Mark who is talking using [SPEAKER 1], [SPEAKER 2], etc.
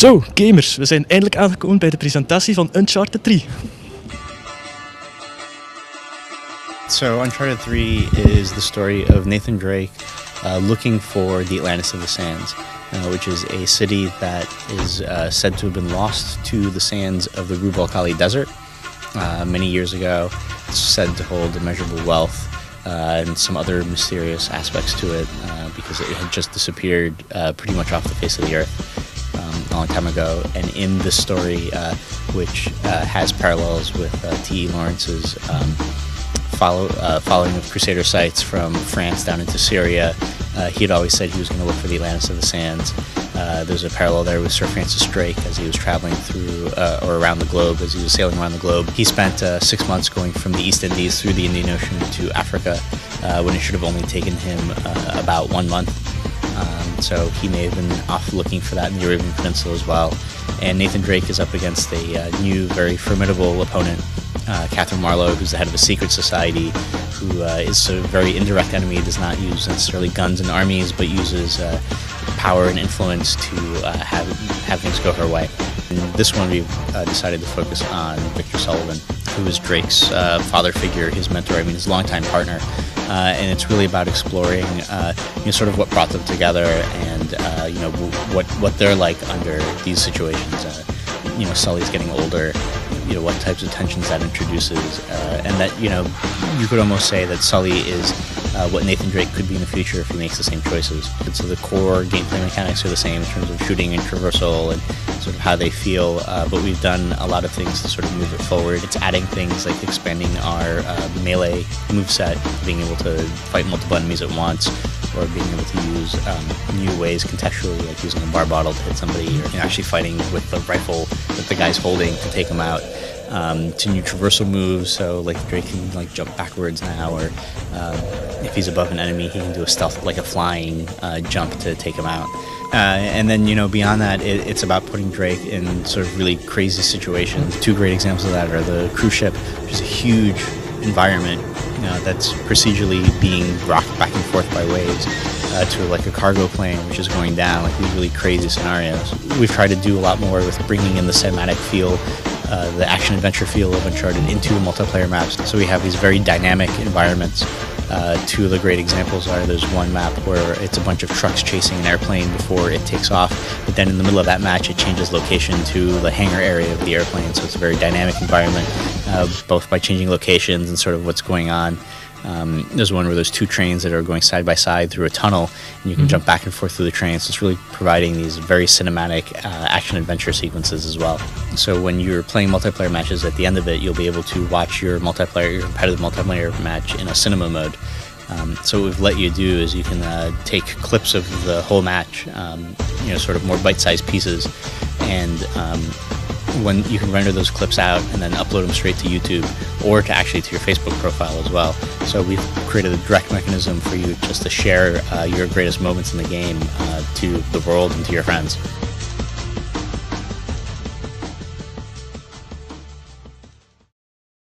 [SPEAKER 1] Zo, gamers, we zijn eindelijk aangekomen bij de presentatie van Uncharted 3.
[SPEAKER 2] So Uncharted 3 is the story of Nathan Drake looking for the Atlantis of the Sands, which is a city that is said to have been lost to the sands of the Rub al Khali Desert many years ago. It's said to hold immeasurable wealth and some other mysterious aspects to it because it had just disappeared pretty much off the face of the earth a long time ago. And in this story, which has parallels with T.E. Lawrence's following of Crusader sites from France down into Syria, he had always said he was going to look for the Atlantis of the Sands. There's a parallel there with Sir Francis Drake as he was traveling through or around the globe, as he was sailing around the globe. He spent 6 months going from the East Indies through the Indian Ocean to Africa when it should have only taken him about 1 month. So he may have been off looking for that in the Arabian Peninsula as well. And Nathan Drake is up against a new, very formidable opponent, Catherine Marlowe, who's the head of a secret society, who is a very indirect enemy, does not use necessarily guns and armies, but uses power and influence to have things go her way. In this one, we've decided to focus on Victor Sullivan, who is Drake's father figure, his mentor, his longtime partner. And it's really about exploring, sort of what brought them together, and what they're like under these situations. Sully's getting older. What types of tensions that introduces, and that you could almost say that Sully is what Nathan Drake could be in the future if he makes the same choices. And so the core gameplay mechanics are the same in terms of shooting and traversal and sort of how they feel, but we've done a lot of things to sort of move it forward. It's adding things like expanding our melee moveset, being able to fight multiple enemies at once, or being able to use new ways contextually, like using a bar bottle to hit somebody, or actually fighting with the rifle that the guy's holding to take him out. To new traversal moves, so like Drake can jump backwards now, or if he's above an enemy, he can do a stealth, like a flying jump to take him out. And then beyond that, it's about putting Drake in sort of really crazy situations. Two great examples of that are the cruise ship, which is a huge environment that's procedurally being rocked back and forth by waves, to like a cargo plane which is going down, like these really crazy scenarios. We've tried to do a lot more with bringing in the cinematic feel, the action-adventure feel of Uncharted into the multiplayer maps. So we have these very dynamic environments. Two of the great examples are, there's one map where it's a bunch of trucks chasing an airplane before it takes off, but then in the middle of that match it changes location to the hangar area of the airplane, so it's a very dynamic environment, both by changing locations and sort of what's going on. There's one where there's two trains that are going side by side through a tunnel, and you can jump back and forth through the trains. So it's really providing these very cinematic action-adventure sequences as well. So when you're playing multiplayer matches, at the end of it, you'll be able to watch your competitive multiplayer match in a cinema mode. So what we've let you do is you can take clips of the whole match, sort of more bite-sized pieces, and when you can render those clips out and then upload them straight to YouTube, or to your Facebook profile as well. So we've created a direct mechanism for you just to share your greatest moments in the game to the world and to your friends.